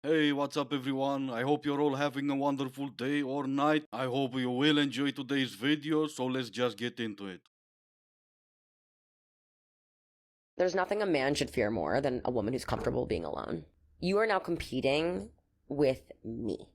Hey, what's up everyone? I hope you're all having a wonderful day or night. I hope you will enjoy today's video, so let's just get into it. There's nothing a man should fear more than a woman who's comfortable being alone. You are now competing with me.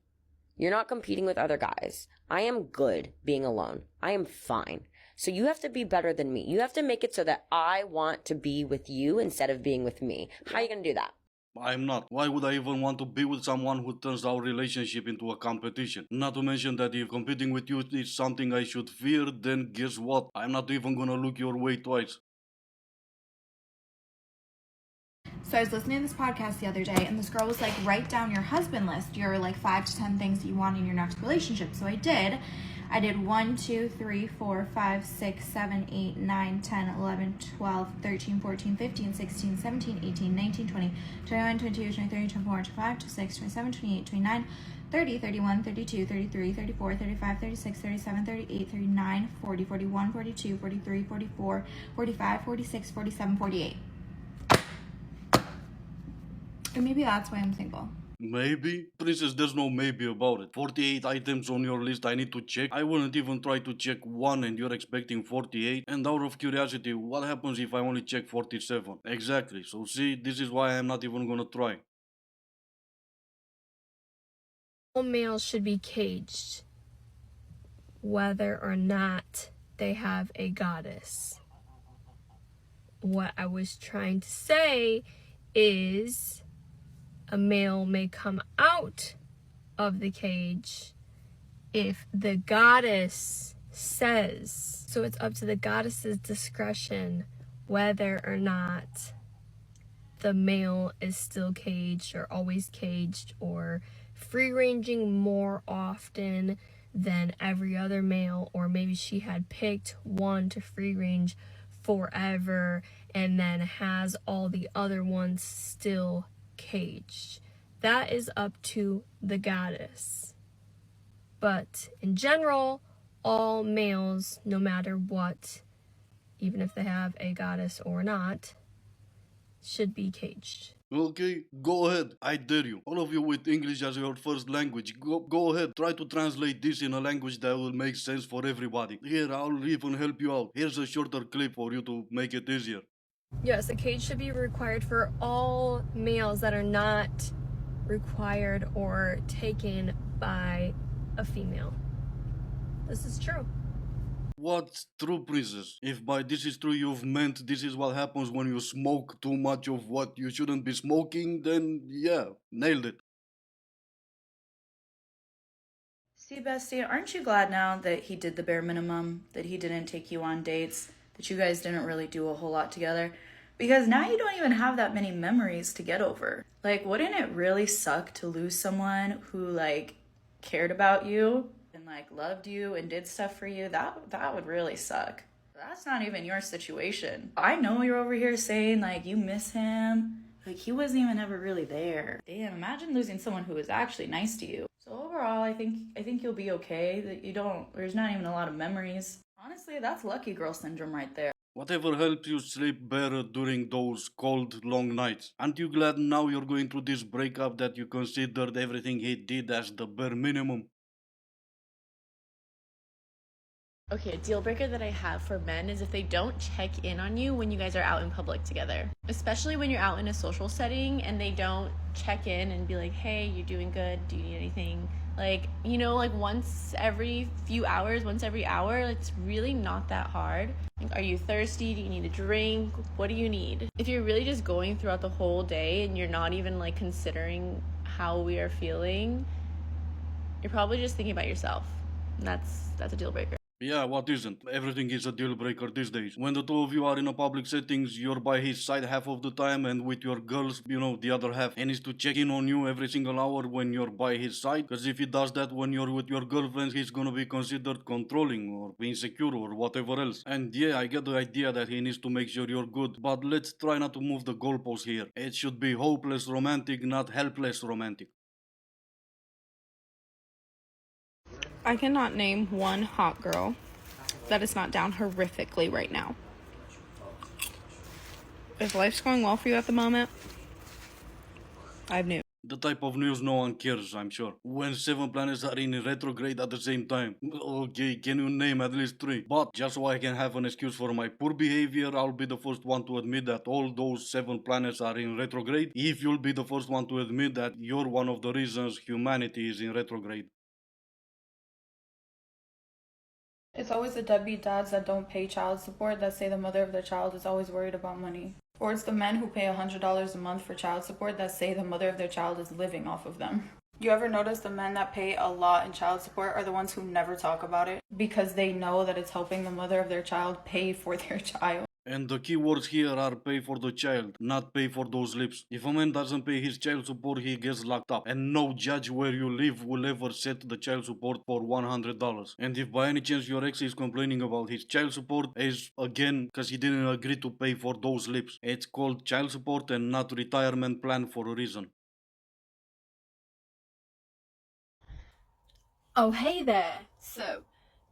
You're not competing with other guys. I am good being alone. I am fine. So you have to be better than me. You have to make it so that I want to be with you instead of being with me. How are you going to do that? I'm not. Why would I even want to be with someone who turns our relationship into a competition? Not to mention that if competing with you is something I should fear, then guess what? I'm not even gonna look your way twice. So I was listening to this podcast the other day, and this girl was like, write down your husband list, your like 5 to 10 things that you want in your next relationship. So I did 1, 2, 3, 4, 5, 6, 7, 8, 9, 10, 11, 12, 13, 14, 15, 16, 17, 18, 19, 20, 21, 22, 23, 24, 25, 26, 27, 28, 29, 30, 31, 32, 33, 34, 35, 36, 37, 38, 39, 40, 41, 42, 43, 44, 45, 46, 47, 48. And maybe that's why I'm single. Maybe? Princess, there's no maybe about it. 48 items on your list I need to check. I wouldn't even try to check one and you're expecting 48. And out of curiosity, what happens if I only check 47? Exactly. So see, this is why I'm not even gonna try. All males should be caged, whether or not they have a goddess. What I was trying to say is a male may come out of the cage if the goddess says. So it's up to the goddess's discretion whether or not the male is still caged or always caged or free ranging more often than every other male, or maybe she had picked one to free range forever and then has all the other ones still caged. That is up to the goddess. But in general, all males, no matter what, even if they have a goddess or not, should be caged. Okay, go ahead. I dare you. All of you with English as your first language, go ahead. Try to translate this in a language that will make sense for everybody. Here, I'll even help you out. Here's a shorter clip for you to make it easier. Yes, a cage should be required for all males that are not required or taken by a female. This is true. What's true, princess? If by this is true you've meant this is what happens when you smoke too much of what you shouldn't be smoking, then yeah, nailed it. Sebastian, aren't you glad now that he did the bare minimum, that he didn't take you on dates, that you guys didn't really do a whole lot together? Because now you don't even have that many memories to get over. Like, wouldn't it really suck to lose someone who, like, cared about you and, like, loved you and did stuff for you? That would really suck. That's not even your situation. I know you're over here saying, like, you miss him. Like, he wasn't even ever really there. Damn, imagine losing someone who was actually nice to you. So overall, I think you'll be okay. That there's not even a lot of memories. Honestly, that's lucky girl syndrome right there. Whatever helps you sleep better during those cold, long nights. Aren't you glad now you're going through this breakup that you considered everything he did as the bare minimum? Okay, a deal breaker that I have for men is if they don't check in on you when you guys are out in public together. Especially when you're out in a social setting and they don't check in and be like, hey, you're doing good, do you need anything? Like, like once every few hours, once every hour, it's really not that hard. Like, are you thirsty? Do you need a drink? What do you need? If you're really just going throughout the whole day and you're not even like considering how we are feeling, you're probably just thinking about yourself. And that's a deal breaker. Yeah, what isn't? Everything is a deal breaker these days. When the two of you are in a public settings, you're by his side half of the time, and with your girls, the other half. And he's to check in on you every single hour when you're by his side. Because if he does that when you're with your girlfriends, he's gonna be considered controlling or insecure or whatever else. And yeah, I get the idea that he needs to make sure you're good. But let's try not to move the goalposts here. It should be hopeless romantic, not helpless romantic. I cannot name one hot girl that is not down horrifically right now. If life's going well for you at the moment, I have news. The type of news no one cares, I'm sure. When 7 planets are in retrograde at the same time. Okay, can you name at least 3? But just so I can have an excuse for my poor behavior, I'll be the first one to admit that all those 7 planets are in retrograde. If you'll be the first one to admit that you're one of the reasons humanity is in retrograde. It's always the deadbeat dads that don't pay child support that say the mother of their child is always worried about money. Or it's the men who pay $100 a month for child support that say the mother of their child is living off of them. You ever notice the men that pay a lot in child support are the ones who never talk about it because they know that it's helping the mother of their child pay for their child? And the key words here are pay for the child, not pay for those lips. If a man doesn't pay his child support, he gets locked up. And no judge where you live will ever set the child support for $100. And if by any chance your ex is complaining about his child support, is again because he didn't agree to pay for those lips. It's called child support and not retirement plan for a reason. Oh, hey there. So,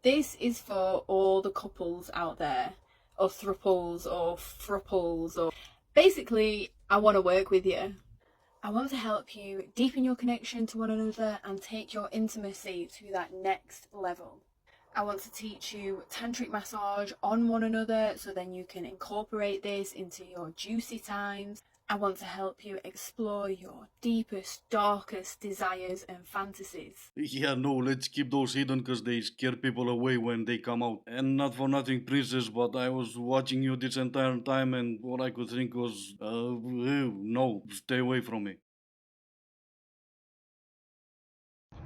this is for all the couples out there, or thruples, or fruples, or basically, I want to work with you. I want to help you deepen your connection to one another and take your intimacy to that next level. I want to teach you Tantric Massage on one another so then you can incorporate this into your juicy times. I want to help you explore your deepest, darkest desires and fantasies. Yeah, no, let's keep those hidden because they scare people away when they come out. And not for nothing, princess, but I was watching you this entire time and what I could think was, ew, no, stay away from me.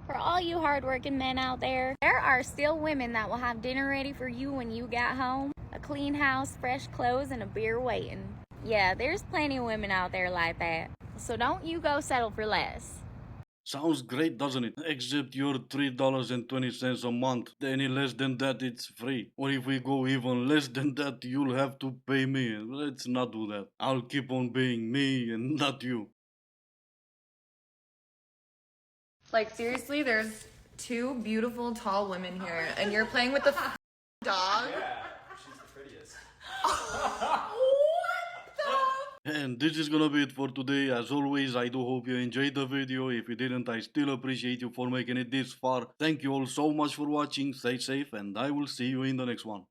For all you hardworking men out there are still women that will have dinner ready for you when you get home, a clean house, fresh clothes, and a beer waiting. Yeah, there's plenty of women out there like that. So don't you go settle for less. Sounds great, doesn't it? Except you're $3.20 a month. Any less than that, it's free. Or if we go even less than that, you'll have to pay me. Let's not do that. I'll keep on being me and not you. Like, seriously, there's 2 beautiful, tall women here, and you're playing with the dog? Yeah, she's the prettiest. And this is gonna be it for today. As always, I do hope you enjoyed the video. If you didn't, I still appreciate you for making it this far. Thank you all so much for watching. Stay safe, and I will see you in the next one.